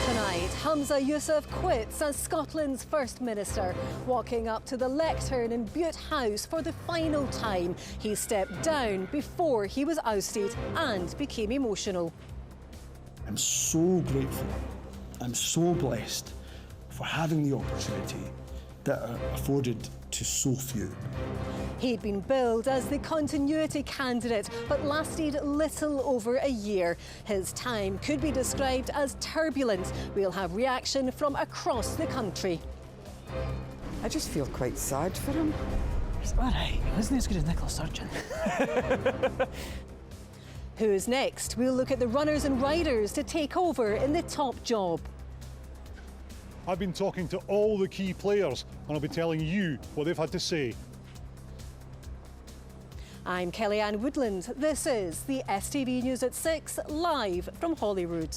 Tonight, Hamza Yousaf quits as Scotland's First Minister. Walking up to the lectern in Bute House for the final time, he stepped down before he was ousted and became emotional. I'm so grateful, I'm so blessed for having the opportunity that are afforded to so few. He'd been billed as the continuity candidate, but lasted little over a year. His time could be described as turbulent. We'll have reaction from across the country. I just feel quite sad for him. He's all right. He wasn't as good as Nicola Sturgeon. Who's next? We'll look at the runners and riders to take over in the top job. I've been talking to all the key players and I'll be telling you what they've had to say. I'm Kellyanne Woodland. This is the STV News at 6, live from Holyrood.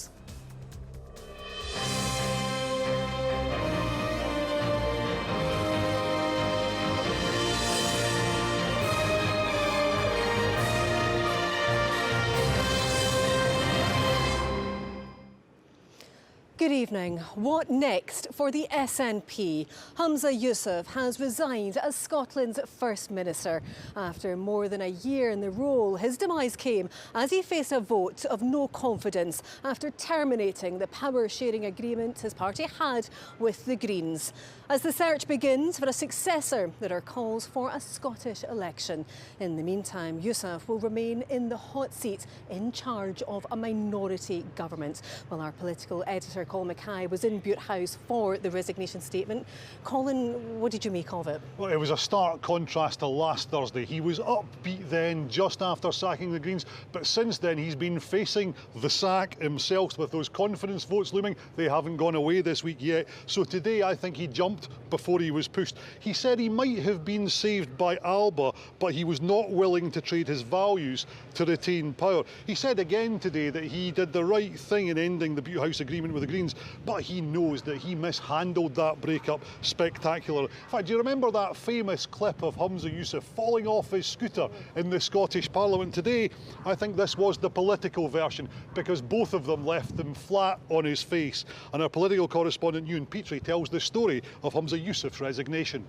Good evening. What next for the SNP? Hamza Yousaf has resigned as Scotland's First Minister. After more than a year in the role, his demise came as he faced a vote of no confidence after terminating the power-sharing agreement his party had with the Greens. As the search begins for a successor, there are calls for a Scottish election. In the meantime, Yousaf will remain in the hot seat in charge of a minority government. Well, our political editor Colin Mackay was in Bute House for the resignation statement. Colin, what did you make of it? Well, it was a stark contrast to last Thursday. He was upbeat then, just after sacking the Greens, but since then he's been facing the sack himself with those confidence votes looming. They haven't gone away this week yet. So today I think he jumped before he was pushed. He said he might have been saved by Alba, but he was not willing to trade his values to retain power. He said again today that he did the right thing in ending the Bute House agreement with the Greens, but he knows that he mishandled that breakup spectacularly. In fact, do you remember that famous clip of Hamza Yousaf falling off his scooter in the Scottish Parliament today? I think this was the political version, because both of them left him flat on his face. And our political correspondent Ewan Petrie tells the story of Hamza Yousaf's resignation.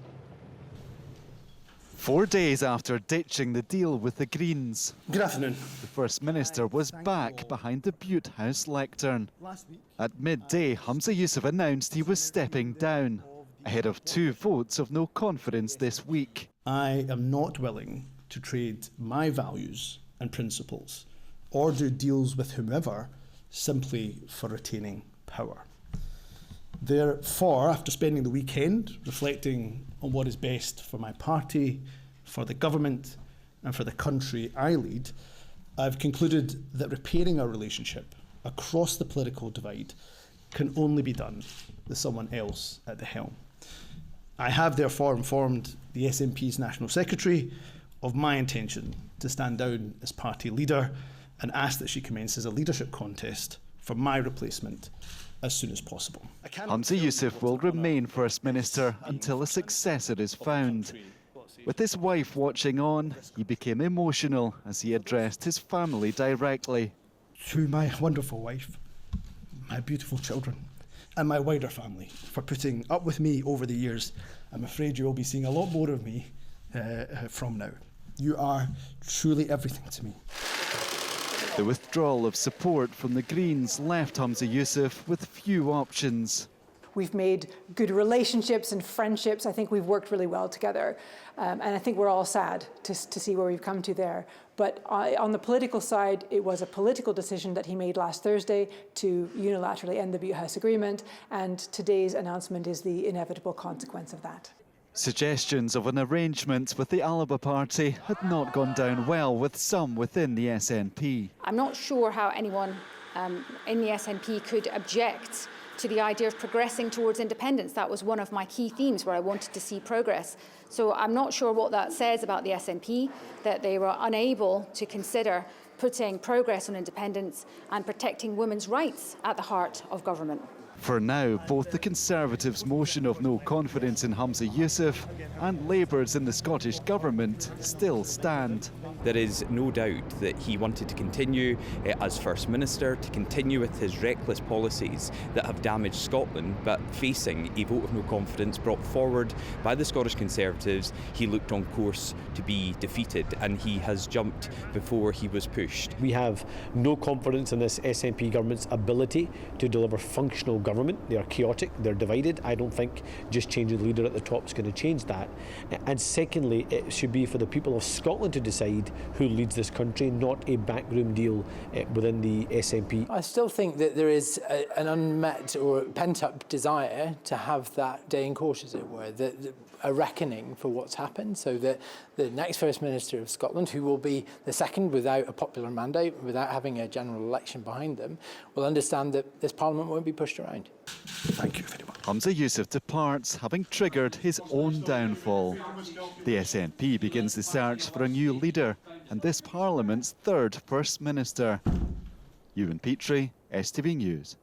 4 days after ditching the deal with the Greens, Good afternoon. the First Minister was back behind the Bute House lectern. At midday, Hamza Yousaf announced he was stepping down, ahead of 2 votes of no confidence this week. I am not willing to trade my values and principles or do deals with whomever simply for retaining power. Therefore, after spending the weekend reflecting on what is best for my party, for the government and for the country I lead, I've concluded that repairing our relationship across the political divide can only be done with someone else at the helm. I have therefore informed the SNP's National Secretary of my intention to stand down as party leader and ask that she commences a leadership contest for my replacement as soon as possible. Hamza Yousaf will remain First Minister until a successor is found. With his wife watching on, he became emotional as he addressed his family directly. To my wonderful wife, my beautiful children, and my wider family for putting up with me over the years, I'm afraid you will be seeing a lot more of me from now. You are truly everything to me. The withdrawal of support from the Greens left Hamza Yousaf with few options. We've made good relationships and friendships. I think we've worked really well together. And I think we're all sad to see where we've come to there. But on the political side, it was a political decision that he made last Thursday to unilaterally end the Bute House agreement. And today's announcement is the inevitable consequence of that. Suggestions of an arrangement with the Alba party had not gone down well with some within the SNP. I'm not sure how anyone in the SNP could object to the idea of progressing towards independence. That was one of my key themes where I wanted to see progress. So I'm not sure what that says about the SNP, that they were unable to consider putting progress on independence and protecting women's rights at the heart of government. For now, both the Conservatives' motion of no confidence in Hamza Yousaf and Labour's in the Scottish Government still stand. There is no doubt that he wanted to continue as First Minister, to continue with his reckless policies that have damaged Scotland, but facing a vote of no confidence brought forward by the Scottish Conservatives, he looked on course to be defeated, and he has jumped before he was pushed. We have no confidence in this SNP government's ability to deliver functional government. They are chaotic, they're divided. I don't think just changing the leader at the top is going to change that. And secondly, it should be for the people of Scotland to decide who leads this country, not a backroom deal within the SNP. I still think that there is an unmet or pent-up desire to have that day in court, as it were, a reckoning for what's happened, so that the next First Minister of Scotland, who will be the second without a popular mandate, without having a general election behind them, will understand that this Parliament won't be pushed around. Thank you very much. Hamza Yousaf departs, having triggered his own downfall. The SNP begins the search for a new leader and this Parliament's third First Minister. Ewan Petrie, STV News.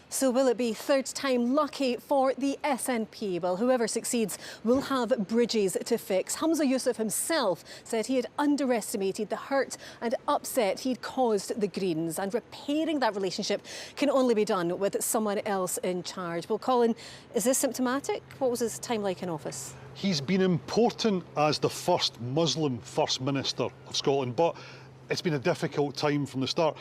So will it be third time lucky for the SNP? Well, whoever succeeds will have bridges to fix. Hamza Yousaf himself said he had underestimated the hurt and upset he'd caused the Greens, and repairing that relationship can only be done with someone else in charge. Well, Colin, is this symptomatic? What was his time like in office? He's been important as the first Muslim First Minister of Scotland, but it's been a difficult time from the start.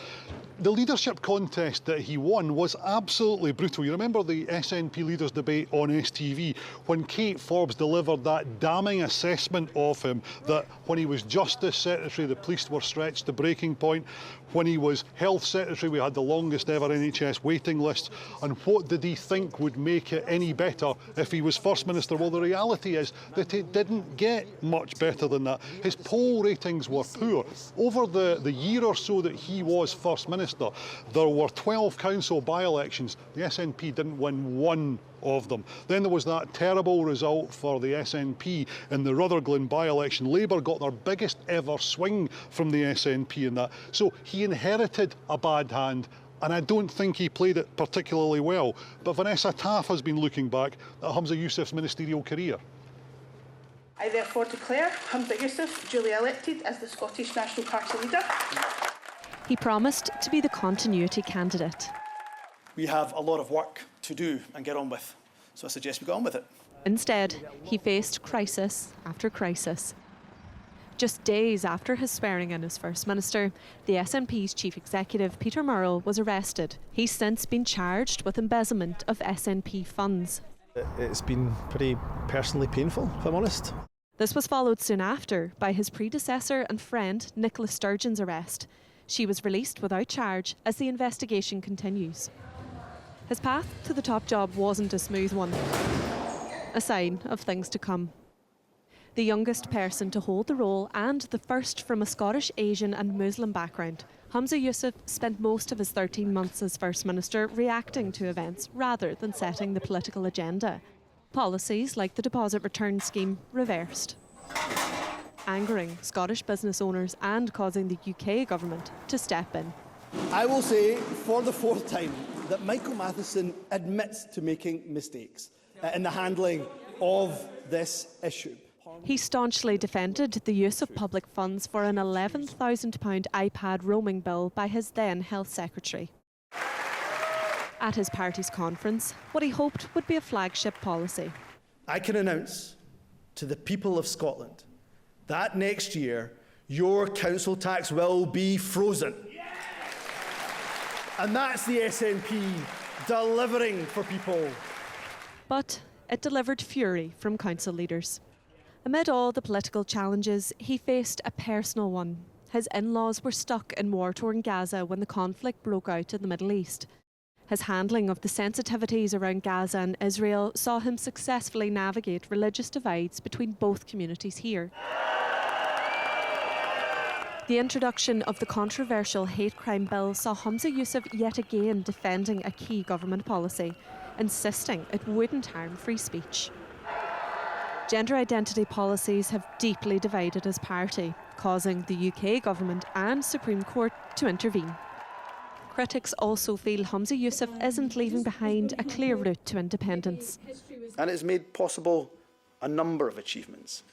The leadership contest that he won was absolutely brutal. You remember the SNP leaders debate on STV when Kate Forbes delivered that damning assessment of him, that when he was Justice Secretary, the police were stretched to breaking point. When he was Health Secretary, we had the longest ever NHS waiting lists. And what did he think would make it any better if he was First Minister? Well, the reality is that it didn't get much better than that. His poll ratings were poor. Over the year or so that he was First Minister, there were 12 council by-elections. The SNP didn't win one of them. Then there was that terrible result for the SNP in the Rutherglen by-election. Labour got their biggest ever swing from the SNP in that. So he inherited a bad hand, and I don't think he played it particularly well. But Vanessa Taff has been looking back at Hamza Yousaf's ministerial career. I therefore declare Hamza Yousaf duly elected as the Scottish National Party leader. He promised to be the continuity candidate. We have a lot of work to do and get on with, so I suggest we get on with it. Instead, he faced crisis after crisis. Just days after his swearing in as First Minister, the SNP's Chief Executive, Peter Murrell, was arrested. He's since been charged with embezzlement of SNP funds. It's been pretty personally painful, if I'm honest. This was followed soon after by his predecessor and friend Nicola Sturgeon's arrest. She was released without charge as the investigation continues. His path to the top job wasn't a smooth one, a sign of things to come. The youngest person to hold the role and the first from a Scottish, Asian and Muslim background, Hamza Yousaf spent most of his 13 months as First Minister reacting to events rather than setting the political agenda. Policies like the deposit return scheme reversed, angering Scottish business owners and causing the UK government to step in. I will say for the fourth time that Michael Matheson admits to making mistakes in the handling of this issue. He staunchly defended the use of public funds for an £11,000 iPad roaming bill by his then Health Secretary. At his party's conference, what he hoped would be a flagship policy. I can announce to the people of Scotland that next year your council tax will be frozen. And that's the SNP delivering for people. But it delivered fury from council leaders. Amid all the political challenges, he faced a personal one. His in-laws were stuck in war-torn Gaza when the conflict broke out in the Middle East. His handling of the sensitivities around Gaza and Israel saw him successfully navigate religious divides between both communities here. The introduction of the controversial hate crime bill saw Hamza Yousaf yet again defending a key government policy, insisting it wouldn't harm free speech. Gender identity policies have deeply divided his party, causing the UK government and Supreme Court to intervene. Critics also feel Hamza Yousaf isn't leaving behind a clear route to independence. And it's made possible a number of achievements,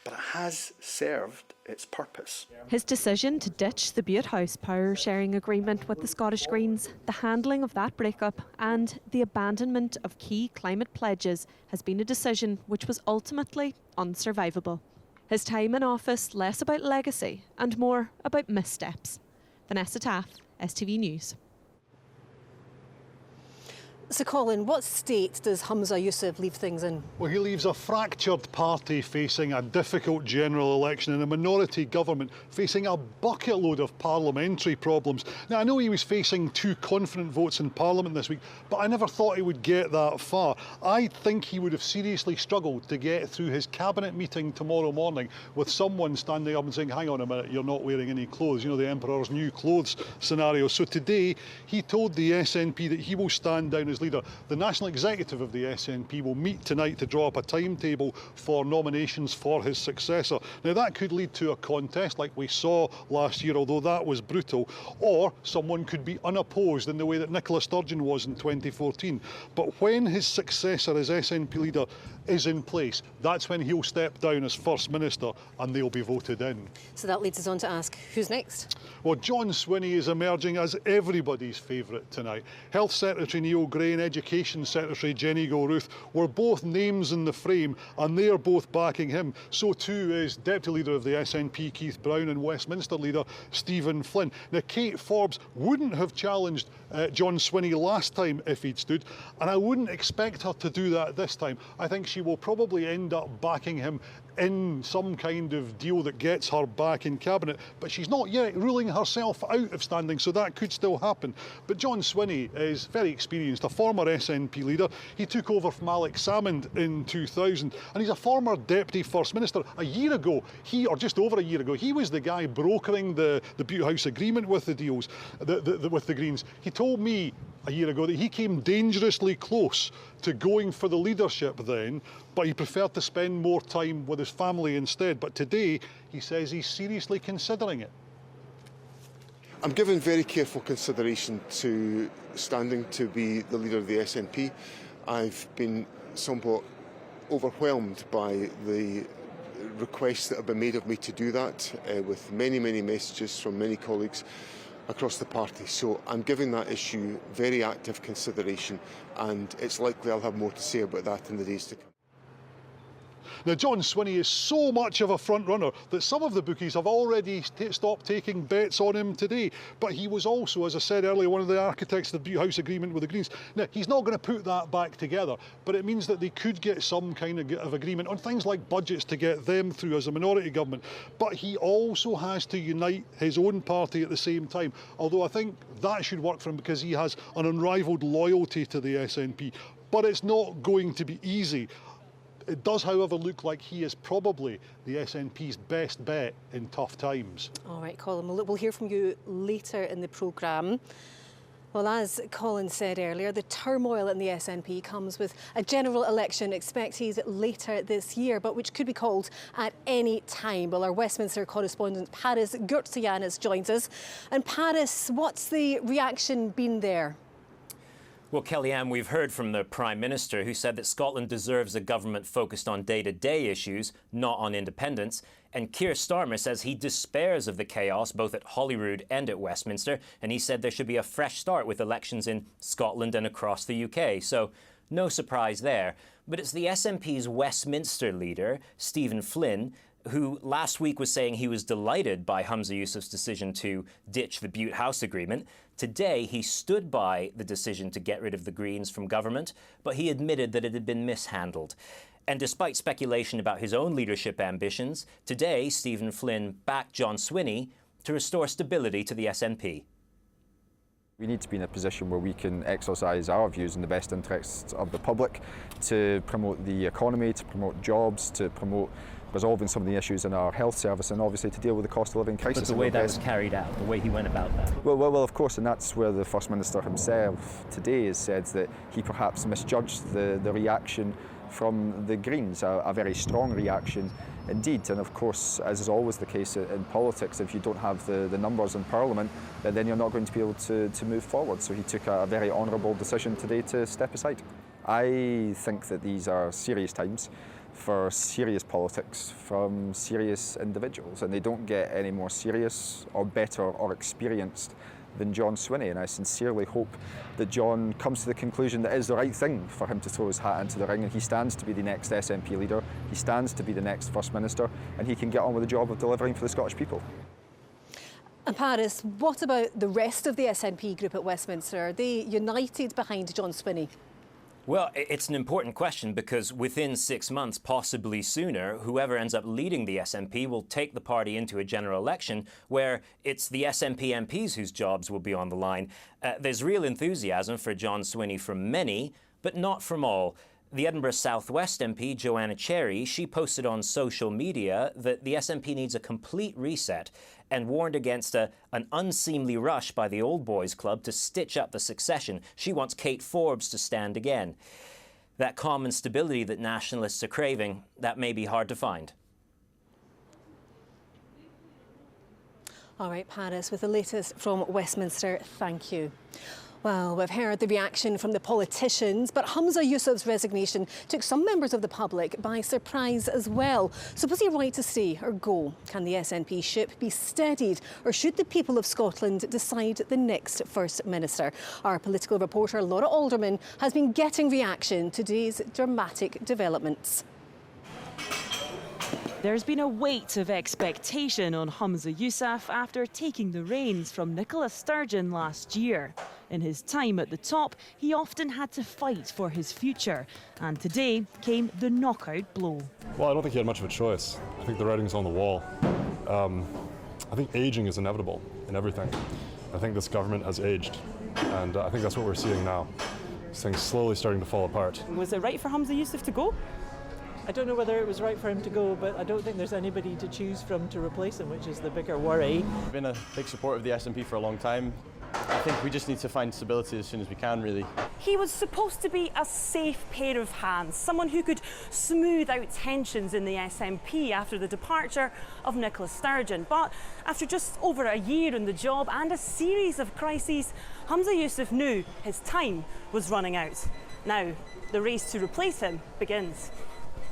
but it has served its purpose. His decision to ditch the Butte House power-sharing agreement with the Scottish Greens, the handling of that breakup and the abandonment of key climate pledges has been a decision which was ultimately unsurvivable. His time in office less about legacy and more about missteps. Vanessa Taff, STV News. So, Colin, what state does Hamza Yousaf leave things in? Well, he leaves a fractured party facing a difficult general election and a minority government facing a bucket load of parliamentary problems. Now, I know he was facing 2 confident votes in Parliament this week, but I never thought he would get that far. I think he would have seriously struggled to get through his cabinet meeting tomorrow morning with someone standing up and saying, hang on a minute, you're not wearing any clothes. You know, the Emperor's new clothes scenario. So today, he told the SNP that he will stand down as leader. The National Executive of the SNP will meet tonight to draw up a timetable for nominations for his successor. Now, that could lead to a contest like we saw last year, although that was brutal, or someone could be unopposed in the way that Nicola Sturgeon was in 2014. But when his successor as SNP leader is in place, that's when he'll step down as First Minister and they'll be voted in. So that leads us on to ask, who's next? Well, John Swinney is emerging as everybody's favourite tonight. Health Secretary Neil Gray and Education Secretary Jenny Gilruth were both names in the frame and they're both backing him. So too is Deputy Leader of the SNP Keith Brown and Westminster Leader Stephen Flynn. Now, Kate Forbes wouldn't have challenged John Swinney last time if he'd stood, and I wouldn't expect her to do that this time. I think she will probably end up backing him in some kind of deal that gets her back in cabinet, but she's not yet ruling herself out of standing, so that could still happen. But John Swinney is very experienced, a former SNP leader. He took over from Alex Salmond in 2000, and he's a former Deputy First Minister. A year ago, or just over a year ago, he was the guy brokering the Butte House agreement with the deals, with the Greens. He told me a year ago that he came dangerously close to going for the leadership then, but he preferred to spend more time with his family instead. But today, he says he's seriously considering it. I'm giving very careful consideration to standing to be the leader of the SNP. I've been somewhat overwhelmed by the requests that have been made of me to do that, with many, many messages from many colleagues across the party. So I'm giving that issue very active consideration, and it's likely I'll have more to say about that in the days to come. Now, John Swinney is so much of a front-runner that some of the bookies have already stopped taking bets on him today. But he was also, as I said earlier, one of the architects of the Butte House agreement with the Greens. Now, he's not going to put that back together, but it means that they could get some kind of agreement on things like budgets to get them through as a minority government. But he also has to unite his own party at the same time, although I think that should work for him because he has an unrivalled loyalty to the SNP. But it's not going to be easy. It does, however, look like he is probably the SNP's best bet in tough times. All right, Colin, we'll hear from you later in the programme. Well, as Colin said earlier, the turmoil in the SNP comes with a general election expected later this year, but which could be called at any time. Well, our Westminster correspondent Paris Gurtsianis joins us. And Paris, what's the reaction been there? Well, Kellyanne, we've heard from the Prime Minister, who said that Scotland deserves a government focused on day-to-day issues, not on independence. And Keir Starmer says he despairs of the chaos both at Holyrood and at Westminster, and he said there should be a fresh start with elections in Scotland and across the UK. So no surprise there. But it's the SNP's Westminster leader, Stephen Flynn, who last week was saying he was delighted by Hamza Yousaf's decision to ditch the Butte House agreement. Today, he stood by the decision to get rid of the Greens from government, but he admitted that it had been mishandled. And despite speculation about his own leadership ambitions, today Stephen Flynn backed John Swinney to restore stability to the SNP. We need to be in a position where we can exercise our views in the best interests of the public, to promote the economy, to promote jobs, to promote resolving some of the issues in our health service, and obviously to deal with the cost of living crisis. But the way that was carried out, the way he went about that. Well, of course, and that's where the First Minister himself today has said that he perhaps misjudged the reaction from the Greens, a very strong reaction indeed. And of course, as is always the case in politics, if you don't have the numbers in Parliament, then you're not going to be able to move forward. So he took a very honourable decision today to step aside. I think that these are serious times for serious politics from serious individuals, and they don't get any more serious or better or experienced than John Swinney, and I sincerely hope that John comes to the conclusion that it is the right thing for him to throw his hat into the ring, and he stands to be the next SNP leader, he stands to be the next First Minister, and he can get on with the job of delivering for the Scottish people. And Paris, what about the rest of the SNP group at Westminster? Are they united behind John Swinney? Well, it's an important question because within 6 months, possibly sooner, whoever ends up leading the SNP will take the party into a general election where it's the SNP MPs whose jobs will be on the line. There's real enthusiasm for John Swinney from many, but not from all. The Edinburgh South West MP, Joanna Cherry, she posted on social media that the SNP needs a complete reset and warned against an unseemly rush by the Old Boys Club to stitch up the succession. She wants Kate Forbes to stand again. That calm and stability that nationalists are craving, that may be hard to find. All right, Paris, with the latest from Westminster, thank you. Well, we've heard the reaction from the politicians, but Hamza Yousaf's resignation took some members of the public by surprise as well. So was he right to stay or go? Can the SNP ship be steadied, or should the people of Scotland decide the next First Minister? Our political reporter Laura Alderman has been getting reaction to today's dramatic developments. There's been a weight of expectation on Hamza Yousaf after taking the reins from Nicola Sturgeon last year. In his time at the top, he often had to fight for his future, and today came the knockout blow. Well, I don't think he had much of a choice. I think the writing's on the wall. I think ageing is inevitable in everything. I think this government has aged, and I think that's what we're seeing now. This thing's slowly starting to fall apart. Was it right for Hamza Yousaf to go? I don't know whether it was right for him to go, but I don't think there's anybody to choose from to replace him, which is the bigger worry. I've been a big supporter of the SNP for a long time. I think we just need to find stability as soon as we can, really. He was supposed to be a safe pair of hands, someone who could smooth out tensions in the SNP after the departure of Nicola Sturgeon. But after just over a year in the job and a series of crises, Hamza Yousaf knew his time was running out. Now, the race to replace him begins.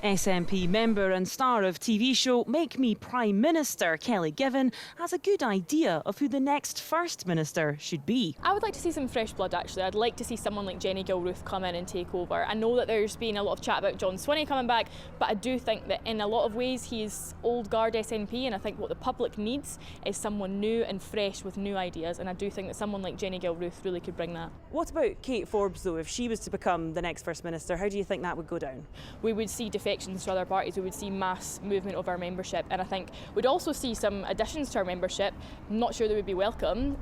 SNP member and star of TV show Make Me Prime Minister, Kelly Given, has a good idea of who the next First Minister should be. I would like to see some fresh blood, actually. I'd like to see someone like Jenny Gilruth come in and take over. I know that there's been a lot of chat about John Swinney coming back, but I do think that in a lot of ways he's old guard SNP, and I think what the public needs is someone new and fresh with new ideas, and I do think that someone like Jenny Gilruth really could bring that. What about Kate Forbes, though? If she was to become the next First Minister, how do you think that would go down? We would see defections to other parties, we would see mass movement of our membership, and I think we'd also see some additions to our membership. I'm not sure they would be welcome,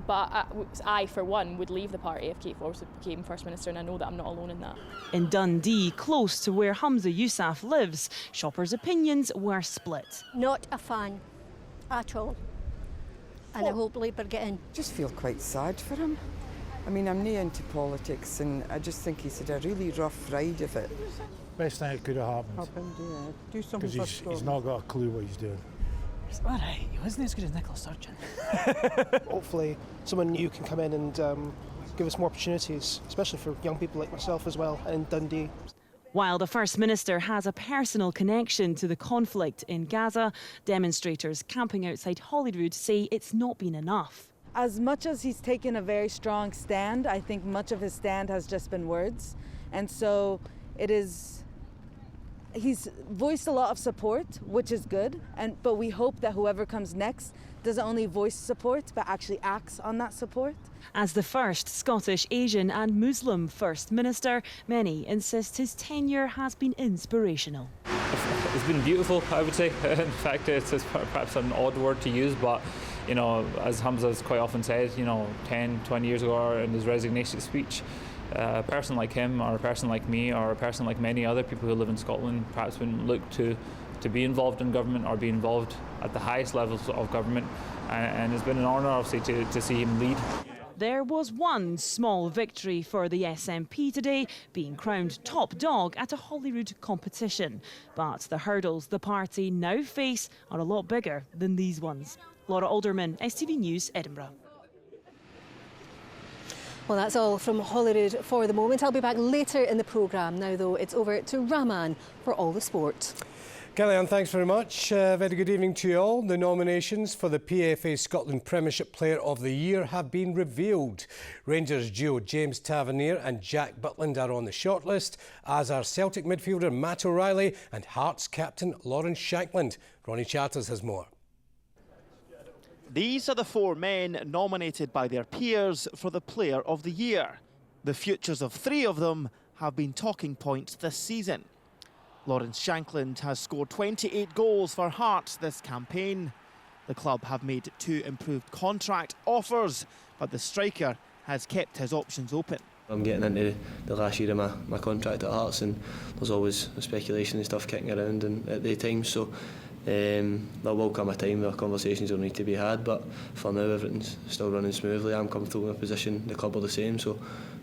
but I, for one, would leave the party if Kate Forbes became First Minister, and I know that I'm not alone in that. In Dundee, close to where Hamza Yousaf lives, shoppers' opinions were split. Not a fan at all, and I hope Labour get in. I just feel quite sad for him. I mean, I'm new into politics, and I just think he's had a really rough ride of it. Best thing that could have happened. Yeah. Do something for Because he's not got a clue what he's doing. It's all right. He wasn't as good as Nicola Sturgeon. Hopefully someone new can come in and give us more opportunities, especially for young people like myself as well in Dundee. While the First Minister has a personal connection to the conflict in Gaza, demonstrators camping outside Holyrood say it's not been enough. As much as he's taken a very strong stand, I think much of his stand has just been words. And so he's voiced a lot of support, which is good, but we hope that whoever comes next doesn't only voice support, but actually acts on that support. As the first Scottish, Asian and Muslim First Minister, many insist his tenure has been inspirational. It's been beautiful, I would say. In fact, it's perhaps an odd word to use, but you know, as Hamza's quite often said, 10, 20 years ago in his resignation speech, a person like him or a person like me or a person like many other people who live in Scotland perhaps wouldn't look to be involved in government or be involved at the highest levels of government, and it's been an honour obviously to see him lead. There was one small victory for the SNP today, being crowned top dog at a Holyrood competition. But the hurdles the party now face are a lot bigger than these ones. Laura Alderman, STV News, Edinburgh. Well, that's all from Holyrood for the moment. I'll be back later in the programme. Now, though, it's over to Rahman for all the sport. Kellyanne, thanks very much. Very good evening to you all. The nominations for the PFA Scotland Premiership Player of the Year have been revealed. Rangers duo James Tavernier and Jack Butland are on the shortlist, as are Celtic midfielder Matt O'Reilly and Hearts captain Lawrence Shankland. Ronnie Charters has more. These are the 4 men nominated by their peers for the Player of the Year. The futures of 3 of them have been talking points this season. Lawrence Shankland has scored 28 goals for Hearts this campaign. The club have made 2 improved contract offers, but the striker has kept his options open. I'm getting into the last year of my contract at Hearts, and there's always speculation and stuff kicking around and at the time, so there will come a time where conversations will need to be had, but for now everything's still running smoothly. I'm comfortable in my position, the club are the same, so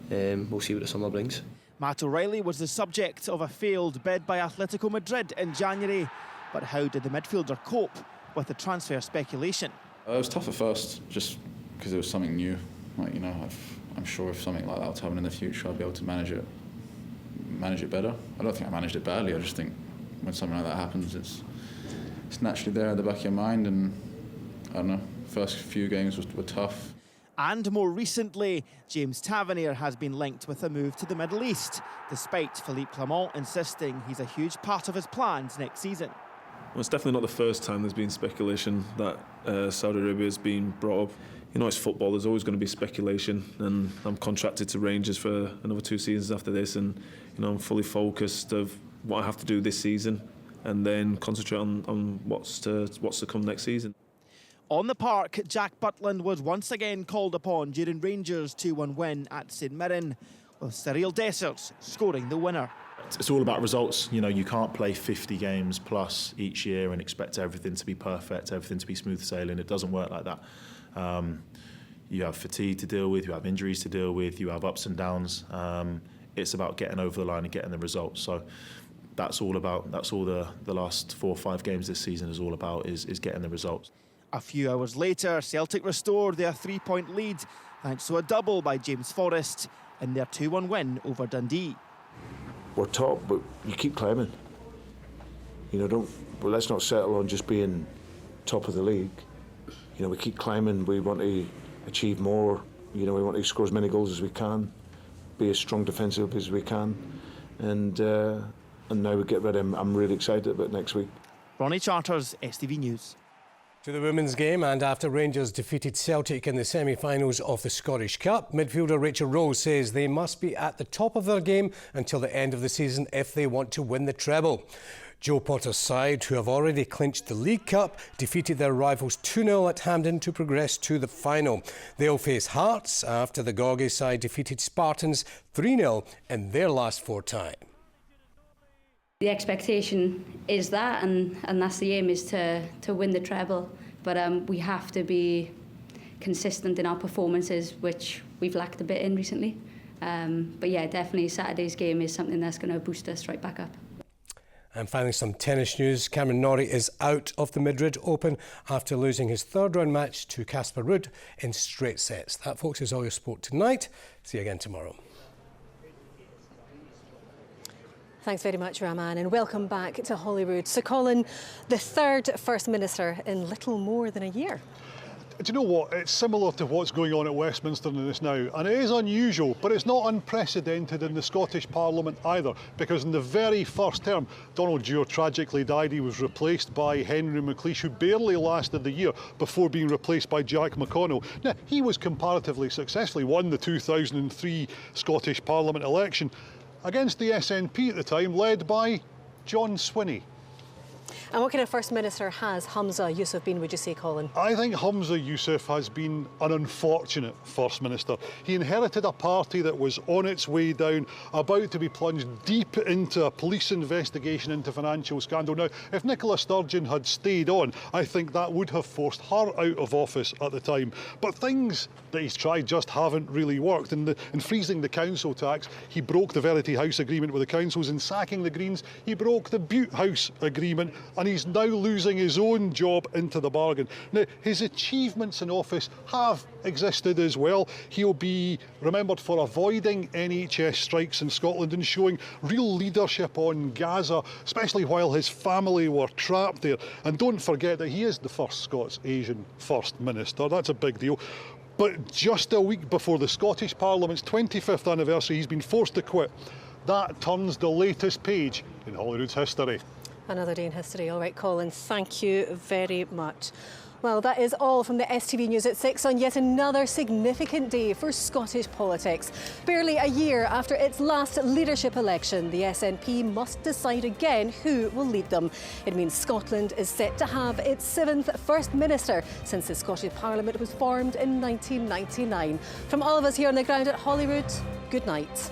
we'll see what the summer brings. Matt O'Reilly was the subject of a failed bid by Atletico Madrid in January. But how did the midfielder cope with the transfer speculation? It was tough at first, just because it was something new. Like, you know, I'm sure if something like that was happening in the future, I'll be able to manage it better. I don't think I managed it badly. I just think when something like that happens, it's naturally there at the back of your mind. And I don't know, first few games were tough. And more recently, James Tavernier has been linked with a move to the Middle East, despite Philippe Clement insisting he's a huge part of his plans next season. Well, it's definitely not the first time there's been speculation that Saudi Arabia has been brought up. You know, it's football, there's always going to be speculation, and I'm contracted to Rangers for another 2 seasons after this, and you know, I'm fully focused of what I have to do this season and then concentrate on what's to come next season. On the park, Jack Butland was once again called upon during Rangers' 2-1 win at St Mirren, with Cyril Dessers scoring the winner. It's all about results. You know, you can't play 50 games plus each year and expect everything to be perfect, everything to be smooth sailing. It doesn't work like that. You have fatigue to deal with, you have injuries to deal with, you have ups and downs. It's about getting over the line and getting the results. So that's all the last 4 or 5 games this season is all about, is getting the results. A few hours later, Celtic restored their 3-point lead thanks to a double by James Forrest in their 2-1 win over Dundee. We're top, but you keep climbing. You know, let's not settle on just being top of the league. You know, we keep climbing. We want to achieve more. You know, we want to score as many goals as we can, be as strong defensively as we can, and now we get ready. I'm really excited about next week. Ronnie Charters, STV News. To the women's game, and after Rangers defeated Celtic in the semi-finals of the Scottish Cup, midfielder Rachel Rose says they must be at the top of their game until the end of the season if they want to win the treble. Joe Potter's side, who have already clinched the League Cup, defeated their rivals 2-0 at Hampden to progress to the final. They'll face Hearts after the Gorgie side defeated Spartans 3-0 in their last 4 ties. The expectation is that, and that's the aim, is to win the treble. But we have to be consistent in our performances, which we've lacked a bit in recently. But yeah, definitely Saturday's game is something that's going to boost us right back up. And finally, some tennis news. Cameron Norrie is out of the Madrid Open after losing his 3rd round match to Casper Ruud in straight sets. That, folks, is all your sport tonight. See you again tomorrow. Thanks very much, Rahman, and welcome back to Holyrood. So, Colin, the 3rd First Minister in little more than a year. Do you know what? It's similar to what's going on at Westminster in this now, and it is unusual, but it's not unprecedented in the Scottish Parliament either, because in the very first term, Donald Dewar tragically died. He was replaced by Henry McLeish, who barely lasted the year before being replaced by Jack McConnell. Now, he was comparatively successfully won the 2003 Scottish Parliament election against the SNP at the time, led by John Swinney. And what kind of First Minister has Hamza Yousaf been, would you say, Colin? I think Hamza Yousaf has been an unfortunate First Minister. He inherited a party that was on its way down, about to be plunged deep into a police investigation into financial scandal. Now, if Nicola Sturgeon had stayed on, I think that would have forced her out of office at the time. But things that he's tried just haven't really worked. In freezing the council tax, he broke the Verity House agreement with the councils. In sacking the Greens, he broke the Butte House agreement, and he's now losing his own job into the bargain. Now, his achievements in office have existed as well. He'll be remembered for avoiding NHS strikes in Scotland and showing real leadership on Gaza, especially while his family were trapped there. And don't forget that he is the first Scots Asian First Minister. That's a big deal. But just a week before the Scottish Parliament's 25th anniversary, he's been forced to quit. That turns the latest page in Holyrood's history. Another day in history. All right, Colin, thank you very much. Well, that is all from the STV News at 6 on yet another significant day for Scottish politics. Barely a year after its last leadership election, the SNP must decide again who will lead them. It means Scotland is set to have its 7th First Minister since the Scottish Parliament was formed in 1999. From all of us here on the ground at Holyrood, good night.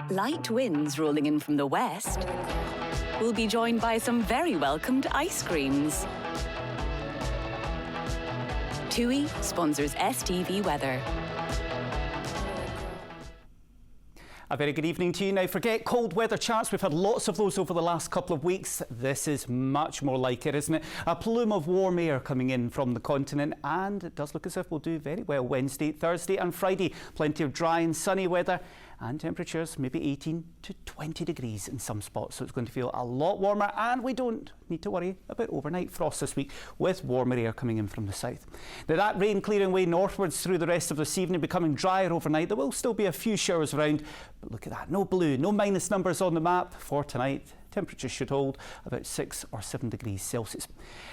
Light winds rolling in from the west. We'll be joined by some very welcomed ice creams. TUI sponsors STV Weather. A very good evening to you. Now, forget cold weather charts. We've had lots of those over the last couple of weeks. This is much more like it, isn't it? A plume of warm air coming in from the continent, and it does look as if we'll do very well Wednesday, Thursday and Friday. Plenty of dry and sunny weather, and temperatures maybe 18 to 20 degrees in some spots. So it's going to feel a lot warmer, and we don't need to worry about overnight frost this week with warmer air coming in from the south. Now, that rain clearing way northwards through the rest of this evening, becoming drier overnight. There will still be a few showers around, but look at that, no blue, no minus numbers on the map for tonight. Temperatures should hold about 6 or 7 degrees Celsius.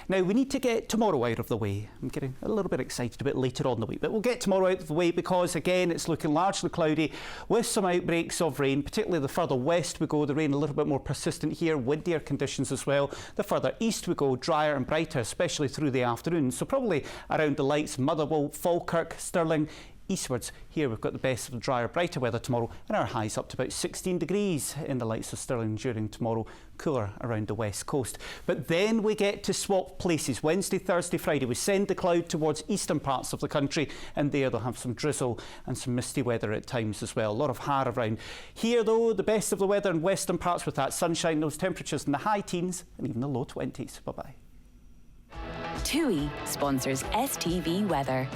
Now, we need to get tomorrow out of the way. I'm getting a little bit excited a bit later on in the week, but we'll get tomorrow out of the way because, again, it's looking largely cloudy with some outbreaks of rain, particularly the further west we go, the rain a little bit more persistent here, windier conditions as well. The further east we go, drier and brighter, especially through the afternoon. So probably around the lights, Motherwell, Falkirk, Stirling, eastwards. Here we've got the best of the drier, brighter weather tomorrow, and our highs up to about 16 degrees in the lights of Stirling during tomorrow, cooler around the west coast. But then we get to swap places. Wednesday, Thursday, Friday, we send the cloud towards eastern parts of the country, and there they'll have some drizzle and some misty weather at times as well. A lot of har around. Here, though, the best of the weather in western parts with that sunshine, those temperatures in the high teens and even the low 20s. Bye-bye. TUI sponsors STV Weather.